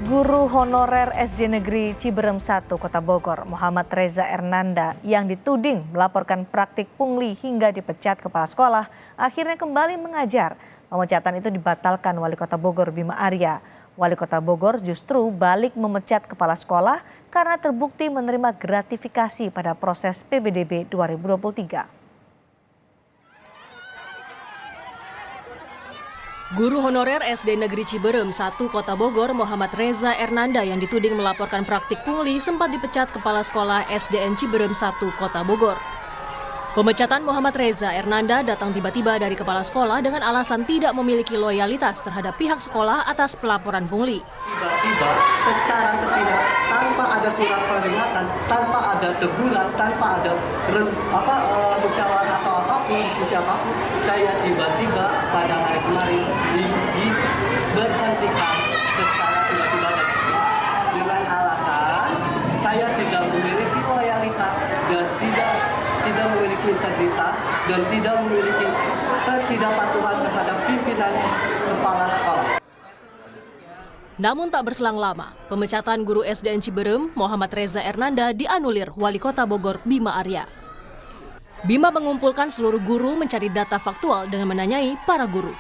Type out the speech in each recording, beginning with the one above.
Guru honorer SD Negeri Ciberem 1 Kota Bogor, Muhammad Reza Ernanda, yang dituding melaporkan praktik pungli hingga dipecat kepala sekolah, akhirnya kembali mengajar. Pemecatan itu dibatalkan Wali Kota Bogor Bima Arya. Wali Kota Bogor justru balik memecat kepala sekolah karena terbukti menerima gratifikasi pada proses PPDB 2023. Guru honorer SD Negeri Ciberem 1 Kota Bogor Muhammad Reza Ernanda yang dituding melaporkan praktik pungli sempat dipecat Kepala Sekolah SDN Ciberem 1 Kota Bogor. Pemecatan Muhammad Reza Ernanda datang tiba-tiba dari kepala sekolah dengan alasan tidak memiliki loyalitas terhadap pihak sekolah atas pelaporan pungli. Tiba-tiba secara sepihak tanpa ada surat peringatan, tanpa ada teguran, tanpa ada musyawarah atau apapun, diskusi apapun, saya tiba-tiba pada hari kemarin diberhentikan secara tiba-tiba dan sepihak dengan alasan saya tidak memiliki loyalitas dan tidak memiliki integritas dan tidak memiliki ketidakpatuhan terhadap pimpinan kepala sekolah. Namun tak berselang lama, pemecatan guru SDN Ciberem Muhammad Reza Ernanda dianulir Wali Kota Bogor Bima Arya. Bima mengumpulkan seluruh guru mencari data faktual dengan menanyai para guru.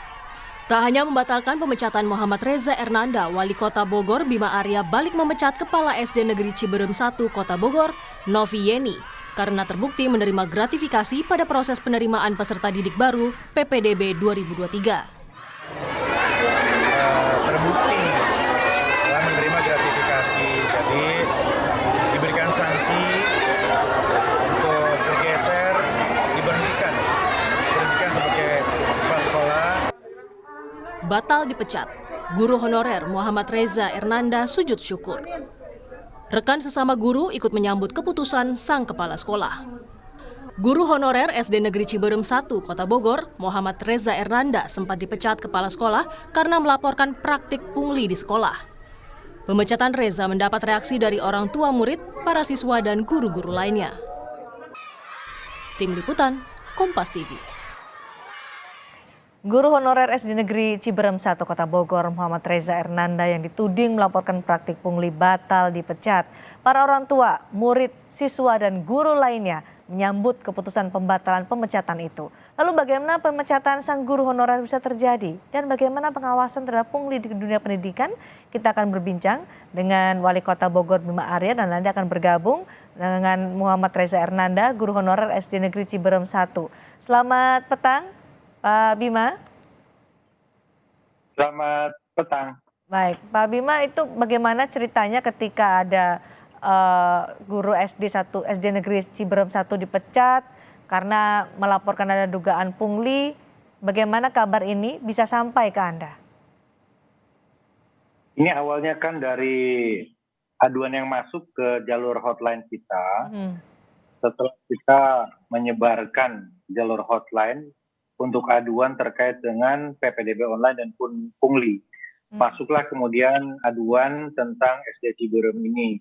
Tak hanya membatalkan pemecatan Muhammad Reza Ernanda, Wali Kota Bogor Bima Arya balik memecat Kepala SD Negeri Ciberem 1 Kota Bogor, Novi Yeni, karena terbukti menerima gratifikasi pada proses penerimaan peserta didik baru PPDB 2023. Terbukti telah menerima gratifikasi, jadi diberikan sanksi untuk bergeser, diberhentikan sebagai kepala sekolah. Batal dipecat, guru honorer Muhammad Reza Ernanda sujud syukur. Rekan sesama guru ikut menyambut keputusan sang kepala sekolah. Guru honorer SD Negeri Ciberem 1 Kota Bogor, Muhammad Reza Ernanda sempat dipecat kepala sekolah karena melaporkan praktik pungli di sekolah. Pemecatan Reza mendapat reaksi dari orang tua murid, para siswa dan guru-guru lainnya. Tim Liputan, Kompas TV. Guru honorer SD Negeri Ciberem 1 Kota Bogor Muhammad Reza Ernanda yang dituding melaporkan praktik pungli batal dipecat. Para orang tua, murid, siswa dan guru lainnya menyambut keputusan pembatalan pemecatan itu. Lalu bagaimana pemecatan sang guru honorer bisa terjadi? Dan bagaimana pengawasan terhadap pungli di dunia pendidikan? Kita akan berbincang dengan Wali Kota Bogor Bima Arya dan nanti akan bergabung dengan Muhammad Reza Ernanda, guru honorer SD Negeri Ciberem 1. Selamat petang. Pak Bima. Selamat petang. Baik, Pak Bima, itu bagaimana ceritanya ketika ada guru SD Negeri Ciberem 1 dipecat karena melaporkan ada dugaan pungli. Bagaimana kabar ini bisa sampai ke Anda? Ini awalnya kan dari aduan yang masuk ke jalur hotline kita. Setelah kita menyebarkan jalur hotline untuk aduan terkait dengan PPDB online dan pungli. Masuklah kemudian aduan tentang SD Ciberem ini.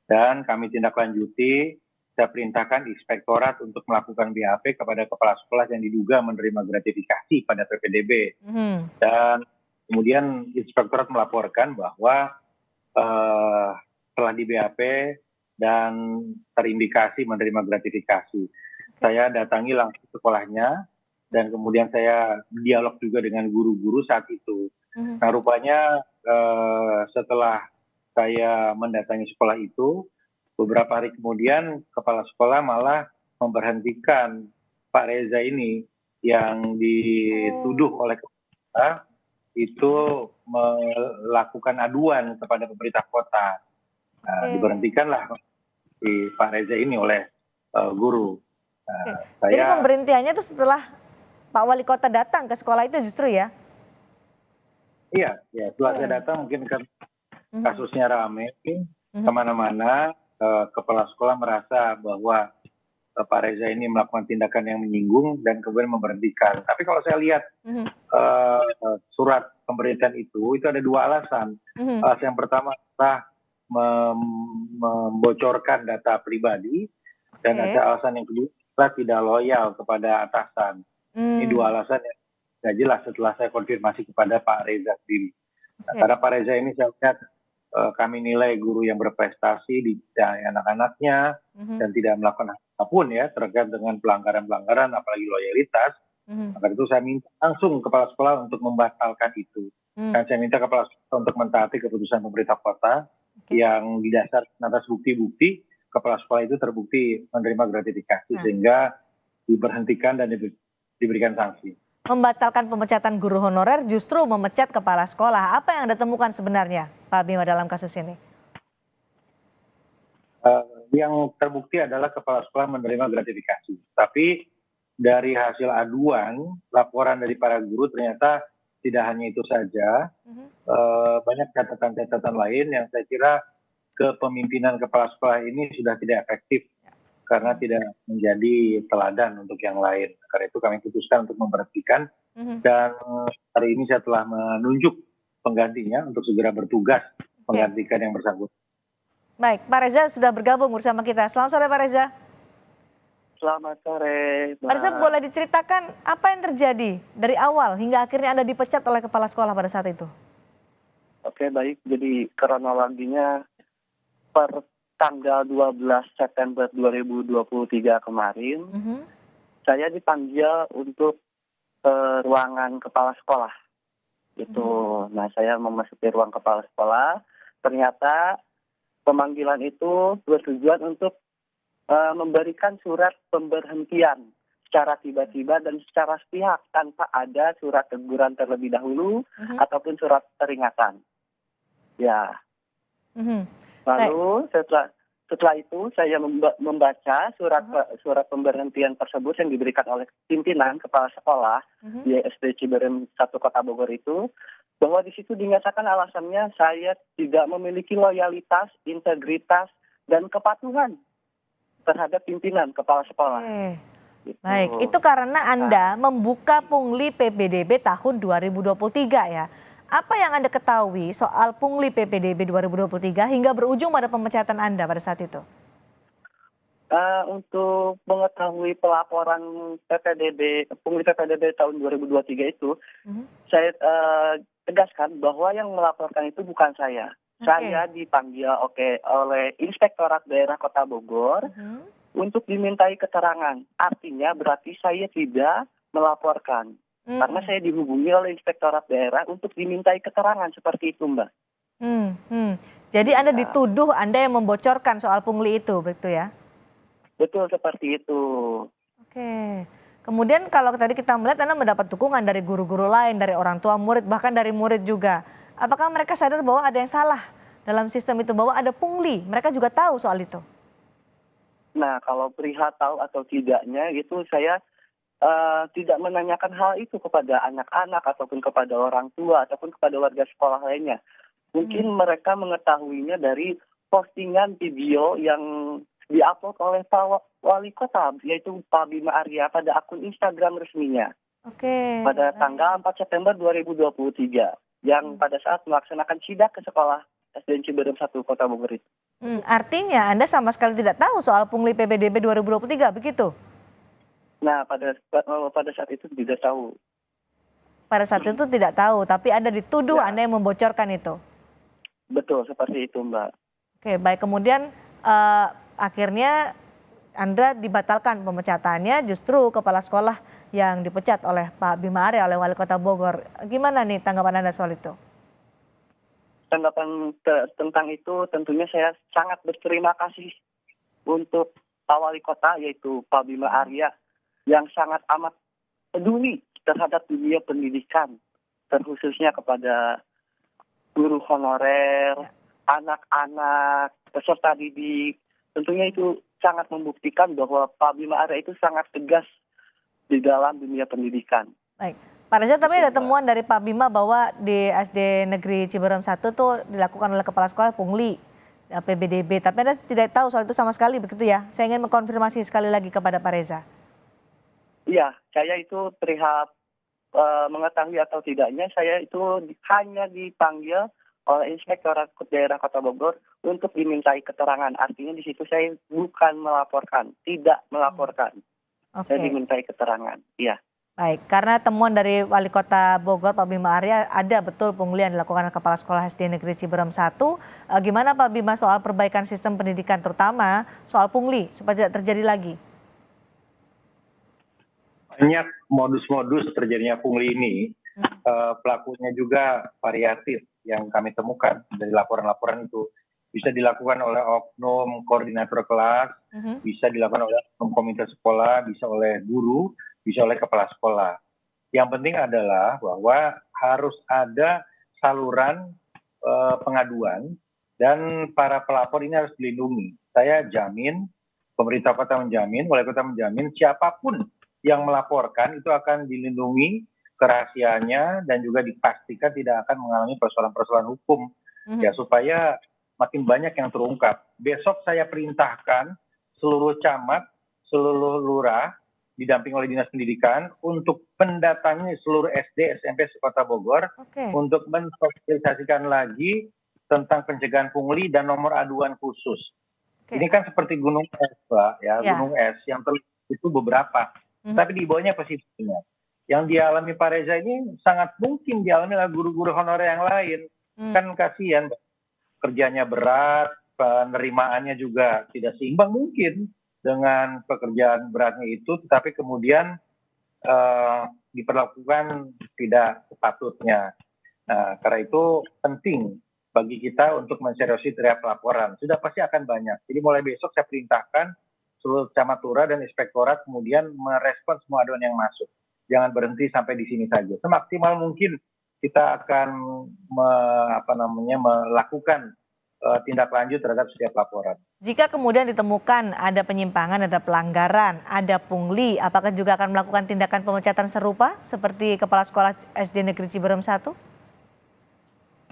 Dan kami tindak lanjuti, saya perintahkan inspektorat untuk melakukan BAP kepada kepala sekolah yang diduga menerima gratifikasi pada PPDB. Dan kemudian inspektorat melaporkan bahwa telah di BAP dan terindikasi menerima gratifikasi. Saya datangi langsung sekolahnya, dan kemudian saya dialog juga dengan guru-guru saat itu. Nah rupanya setelah saya mendatangi sekolah itu, beberapa hari kemudian kepala sekolah malah memberhentikan Pak Reza ini yang dituduh oleh kepala itu melakukan aduan kepada pemerintah kota. Nah, diberhentikanlah si Pak Reza ini oleh guru. Jadi pemberhentiannya itu setelah Pak Wali Kota datang ke sekolah itu justru ya? Iya, setelah saya datang mungkin kan kasusnya rame, kemana-mana kepala sekolah merasa bahwa Pak Reza ini melakukan tindakan yang menyinggung dan kemudian memberhentikan. Tapi kalau saya lihat surat pemberhentian itu ada dua alasan. Alasan yang pertama adalah membocorkan data pribadi, dan ada alasan yang kedua adalah tidak loyal kepada atasan. Ini dua alasan yang nggak jelas setelah saya konfirmasi kepada Pak Reza sendiri. Karena Pak Reza ini saya lihat kami nilai guru yang berprestasi dididik anak-anaknya dan tidak melakukan apapun ya terkait dengan pelanggaran-pelanggaran apalagi loyalitas. Maka itu saya minta langsung kepala sekolah untuk membatalkan itu. Dan saya minta kepala sekolah untuk mentaati keputusan pemerintah kota yang didasarkan atas bukti-bukti kepala sekolah itu terbukti menerima gratifikasi sehingga diberhentikan dan diberikan sanksi. Membatalkan pemecatan guru honorer justru memecat kepala sekolah. Apa yang Anda temukan sebenarnya, Pak Bima, dalam kasus ini? Yang terbukti adalah kepala sekolah menerima gratifikasi. Tapi dari hasil aduan, laporan dari para guru ternyata tidak hanya itu saja. Banyak catatan-catatan lain yang saya kira kepemimpinan kepala sekolah ini sudah tidak efektif karena tidak menjadi teladan untuk yang lain. Karena itu kami putuskan untuk memberhentikan dan hari ini saya telah menunjuk penggantinya untuk segera bertugas menggantikan yang bersangkutan. Baik, Pak Reza sudah bergabung bersama kita. Selamat sore Pak Reza. Selamat sore, Mbak. Pak Reza, boleh diceritakan apa yang terjadi dari awal hingga akhirnya Anda dipecat oleh kepala sekolah pada saat itu? Oke, baik. Jadi kronologinya per tanggal 12 September 2023 kemarin, saya dipanggil untuk ruangan kepala sekolah. Nah, saya memasuki ruang kepala sekolah. Ternyata pemanggilan itu bertujuan untuk memberikan surat pemberhentian secara tiba-tiba dan secara sepihak tanpa ada surat teguran terlebih dahulu ataupun surat peringatan. Ya. Lalu setelah itu saya membaca surat pemberhentian tersebut yang diberikan oleh pimpinan kepala sekolah di SD Ciberem 1 Kota Bogor itu, bahwa di situ dinyatakan alasannya saya tidak memiliki loyalitas, integritas, dan kepatuhan terhadap pimpinan kepala sekolah. Gitu. Baik, itu karena Anda membuka pungli PPDB tahun 2023 ya. Apa yang Anda ketahui soal pungli PPDB 2023 hingga berujung pada pemecatan Anda pada saat itu? Untuk mengetahui pelaporan pungli PPDB tahun 2023 itu, saya tegaskan bahwa yang melaporkan itu bukan saya. Saya dipanggil oleh Inspektorat Daerah Kota Bogor untuk dimintai keterangan. Artinya berarti saya tidak melaporkan. Karena saya dihubungi oleh Inspektorat Daerah untuk dimintai keterangan seperti itu, Mbak. Jadi Anda dituduh Anda yang membocorkan soal pungli itu, begitu ya? Betul, seperti itu. Oke. Kemudian kalau tadi kita melihat Anda mendapat dukungan dari guru-guru lain, dari orang tua murid, bahkan dari murid juga. Apakah mereka sadar bahwa ada yang salah dalam sistem itu, bahwa ada pungli? Mereka juga tahu soal itu? Nah, kalau perihal tahu atau tidaknya itu saya tidak menanyakan hal itu kepada anak-anak ataupun kepada orang tua ataupun kepada warga sekolah lainnya. Mungkin mereka mengetahuinya dari postingan video yang diupload oleh Pak Wali Kota, yaitu Pak Bima Arya pada akun Instagram resminya. Pada tanggal 4 September 2023 yang pada saat melaksanakan sidak ke sekolah SD Ciberem 1 Kota Bogor itu. Artinya Anda sama sekali tidak tahu soal pungli PPDB 2023, begitu? Nah, pada saat itu tidak tahu. Pada saat itu tidak tahu, tapi Anda dituduh Anda yang membocorkan itu? Betul, seperti itu, Mbak. Oke, baik. Kemudian akhirnya Anda dibatalkan pemecatannya, justru kepala sekolah yang dipecat oleh Pak Bima Arya, oleh Wali Kota Bogor. Gimana nih tanggapan Anda soal itu? Tanggapan tentang itu tentunya saya sangat berterima kasih untuk Pak Wali Kota, yaitu Pak Bima Arya, yang sangat amat peduli terhadap dunia pendidikan, terkhususnya kepada guru honorer, anak-anak, peserta didik. Tentunya itu sangat membuktikan bahwa Pak Bima Arya itu sangat tegas di dalam dunia pendidikan. Baik, Pak Reza, tapi ada temuan dari Pak Bima bahwa di SD Negeri Ciberem 1 tuh dilakukan oleh kepala sekolah pungli PPDB, tapi Anda tidak tahu soal itu sama sekali, begitu ya? Saya ingin mengkonfirmasi sekali lagi kepada Pak Reza. Iya, saya itu perihal mengetahui atau tidaknya, saya itu hanya dipanggil oleh Inspektorat Daerah Kota Bogor untuk dimintai keterangan. Artinya di situ saya bukan melaporkan, tidak melaporkan. Saya dimintai keterangan, iya. Baik, karena temuan dari Wali Kota Bogor Pak Bima Arya ada betul pungli yang dilakukan oleh Kepala Sekolah SD Negeri Ciberem 1. Gimana Pak Bima soal perbaikan sistem pendidikan terutama soal pungli supaya tidak terjadi lagi? Banyak modus-modus terjadinya pungli ini, pelakunya juga variatif yang kami temukan dari laporan-laporan itu. Bisa dilakukan oleh oknum koordinator kelas, bisa dilakukan oleh oknum komite sekolah, bisa oleh guru, bisa oleh kepala sekolah. Yang penting adalah bahwa harus ada saluran pengaduan dan para pelapor ini harus dilindungi. Saya jamin, pemerintah kota menjamin, wali kota menjamin siapapun yang melaporkan itu akan dilindungi kerahasiaannya dan juga dipastikan tidak akan mengalami persoalan-persoalan hukum ya supaya makin banyak yang terungkap. Besok saya perintahkan seluruh camat, seluruh lurah didamping oleh Dinas Pendidikan untuk mendatangi seluruh SD, SMP Kota Bogor untuk mensosialisasikan lagi tentang pencegahan pungli dan nomor aduan khusus. Ini kan seperti gunung es, Pak, ya, gunung es yang terlihat itu beberapa, tapi di bawahnya pesisirnya. Yang dialami Pak Reza ini sangat mungkin dialami oleh guru-guru honorer yang lain. Kan kasihan, kerjanya berat, penerimaannya juga tidak seimbang mungkin dengan pekerjaan beratnya itu, tetapi kemudian diperlakukan tidak sepatutnya. Nah, karena itu penting bagi kita untuk menseriusi teriak laporan. Sudah pasti akan banyak. Jadi mulai besok saya perintahkan seluruh camat lurah dan inspektorat kemudian merespon semua aduan yang masuk. Jangan berhenti sampai di sini saja. Semaksimal mungkin kita akan melakukan tindak lanjut terhadap setiap laporan. Jika kemudian ditemukan ada penyimpangan, ada pelanggaran, ada pungli, apakah juga akan melakukan tindakan pemecatan serupa seperti Kepala Sekolah SD Negeri Ciberem 1?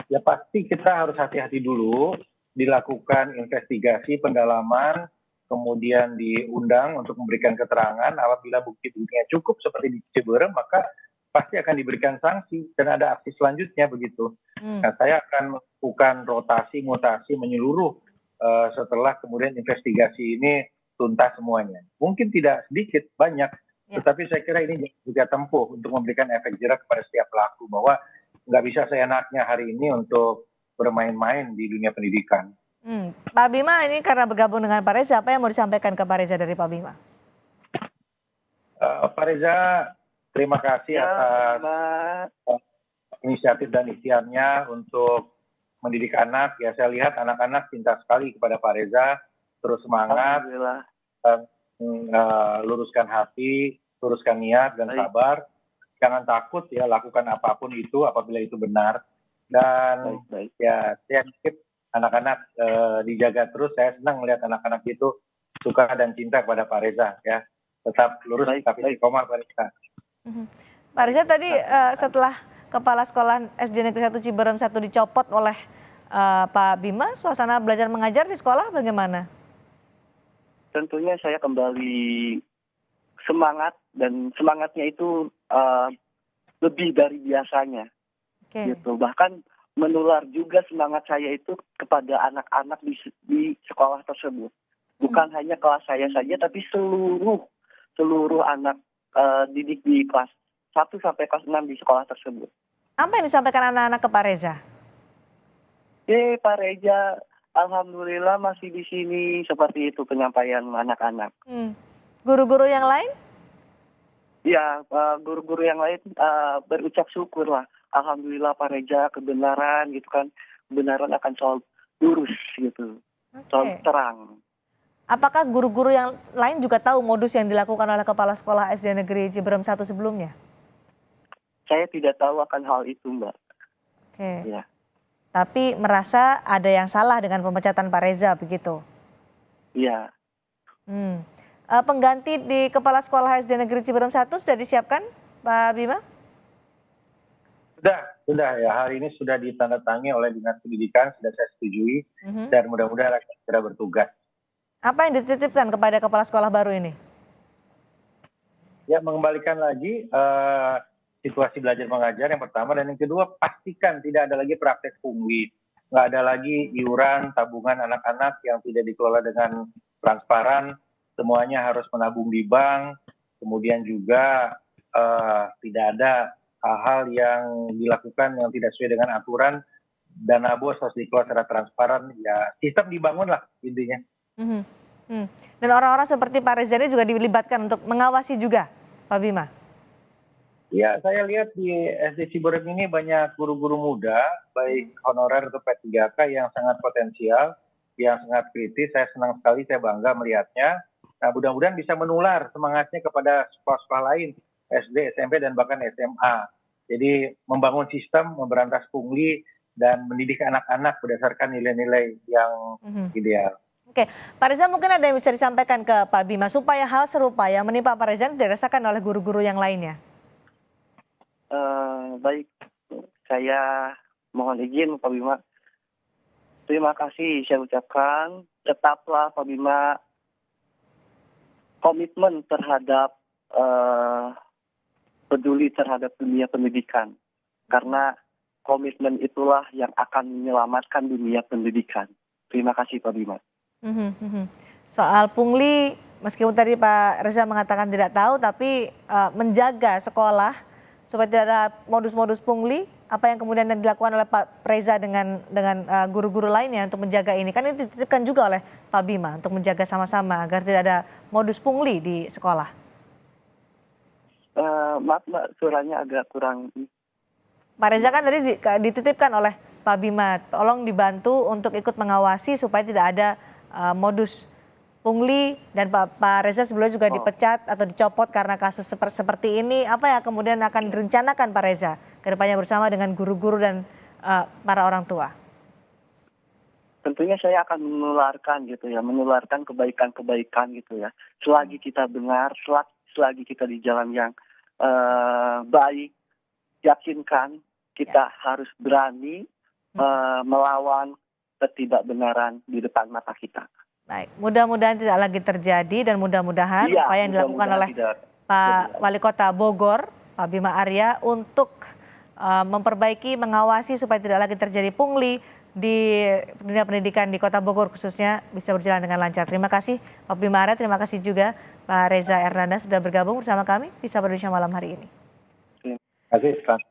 Ya pasti kita harus hati-hati dulu, dilakukan investigasi, pendalaman, kemudian diundang untuk memberikan keterangan. Apabila bukti-buktinya cukup seperti di Ciberem, maka pasti akan diberikan sanksi dan ada aksi selanjutnya begitu. Nah, saya akan melakukan rotasi, mutasi menyeluruh setelah kemudian investigasi ini tuntas semuanya. Mungkin tidak sedikit, banyak, tetapi saya kira ini juga tempuh untuk memberikan efek jerak kepada setiap pelaku bahwa nggak bisa seenaknya hari ini untuk bermain-main di dunia pendidikan. Pak Bima, ini karena bergabung dengan Pak Reza, apa yang mau disampaikan ke Pak Reza dari Pak Bima? Pak Reza, terima kasih atas inisiatif dan ikhtiarnya untuk mendidik anak. Ya, saya lihat anak-anak cinta sekali kepada Pak Reza, terus semangat, luruskan hati, luruskan niat dan sabar. Jangan takut ya, lakukan apapun itu apabila itu benar. Dan ya, saya titip anak-anak dijaga terus. Saya senang melihat anak-anak itu suka dan cinta kepada Pak Reza ya. Tetap lurus tapi istiqomah Pak Reza. Pak Reza tadi setelah Kepala Sekolah SD Negeri 1 Ciberem 1 dicopot oleh Pak Bima, suasana belajar mengajar di sekolah bagaimana? Tentunya saya kembali semangat dan semangatnya itu lebih dari biasanya. Gitu. Bahkan menular juga semangat saya itu kepada anak-anak di sekolah tersebut. Bukan hanya kelas saya saja, tapi seluruh anak didik di kelas 1 sampai kelas 6 di sekolah tersebut. Apa yang disampaikan anak-anak ke Pak Reza? Pak Reza, alhamdulillah masih di sini, seperti itu penyampaian anak-anak. Guru-guru yang lain? Ya, guru-guru yang lain berucap syukur lah. Alhamdulillah Pak Reza, kebenaran gitu kan, kebenaran akan selalu lurus gitu, selalu terang. Apakah guru-guru yang lain juga tahu modus yang dilakukan oleh Kepala Sekolah SD Negeri Ciberem 1 sebelumnya? Saya tidak tahu akan hal itu, Mbak. Ya. Tapi merasa ada yang salah dengan pemecatan Pak Reza begitu? Iya. Pengganti di Kepala Sekolah SD Negeri Ciberem 1 sudah disiapkan, Pak Bima? Sudah ya, hari ini sudah ditandatangani oleh Dinas Pendidikan, sudah saya setujui, dan mudah-mudahan akan segera bertugas. Apa yang dititipkan kepada Kepala Sekolah baru ini? Ya, mengembalikan lagi situasi belajar mengajar yang pertama, dan yang kedua pastikan tidak ada lagi praktek pungli, nggak ada lagi iuran tabungan anak-anak yang tidak dikelola dengan transparan, semuanya harus menabung di bank, kemudian juga tidak ada hal-hal yang dilakukan yang tidak sesuai dengan aturan. Dana bos harus dikelola secara transparan, ya sistem dibangun lah intinya. Mhm. Dan orang-orang seperti Pak Reza ini juga dilibatkan untuk mengawasi juga, Pak Bima? Ya, saya lihat di SD Ciberem ini banyak guru-guru muda, baik honorer atau P3K yang sangat potensial, yang sangat kritis. Saya senang sekali, saya bangga melihatnya. Nah, mudah-mudahan bisa menular semangatnya kepada sekolah-sekolah lain, SD, SMP, dan bahkan SMA. Jadi membangun sistem, memberantas pungli, dan mendidik anak-anak berdasarkan nilai-nilai yang ideal. Oke, Pak Reza mungkin ada yang bisa disampaikan ke Pak Bima supaya hal serupa yang menimpa Pak Reza dirasakan oleh guru-guru yang lainnya. Baik, saya mohon izin Pak Bima. Terima kasih saya ucapkan. Tetaplah Pak Bima komitmen terhadap peduli terhadap dunia pendidikan. Karena komitmen itulah yang akan menyelamatkan dunia pendidikan. Terima kasih Pak Bima. Soal pungli, meskipun tadi Pak Reza mengatakan tidak tahu, tapi menjaga sekolah supaya tidak ada modus-modus pungli, apa yang kemudian dilakukan oleh Pak Reza dengan guru-guru lainnya untuk menjaga ini, kan ini dititipkan juga oleh Pak Bima untuk menjaga sama-sama agar tidak ada modus pungli di sekolah. Maaf Mbak, suaranya agak kurang. Pak Reza kan tadi dititipkan oleh Pak Bima, tolong dibantu untuk ikut mengawasi supaya tidak ada modus pungli, dan Pak Reza sebelumnya juga dipecat atau dicopot karena kasus seperti ini. Apa yang kemudian akan direncanakan Pak Reza ke depannya bersama dengan guru-guru dan para orang tua? Tentunya saya akan menularkan kebaikan-kebaikan gitu ya. Selagi kita benar, selagi kita di jalan yang baik, yakinkan kita harus berani melawan ketidakbenaran di depan mata kita. Baik, mudah-mudahan tidak lagi terjadi dan mudah-mudahan apa yang dilakukan oleh Pak Wali Kota Bogor, Pak Bima Arya, untuk memperbaiki, mengawasi supaya tidak lagi terjadi pungli di dunia pendidikan di Kota Bogor khususnya bisa berjalan dengan lancar. Terima kasih Pak Bima Arya, terima kasih juga Pak Reza Ernanda sudah bergabung bersama kami di Sapa Indonesia malam hari ini. Terima kasih.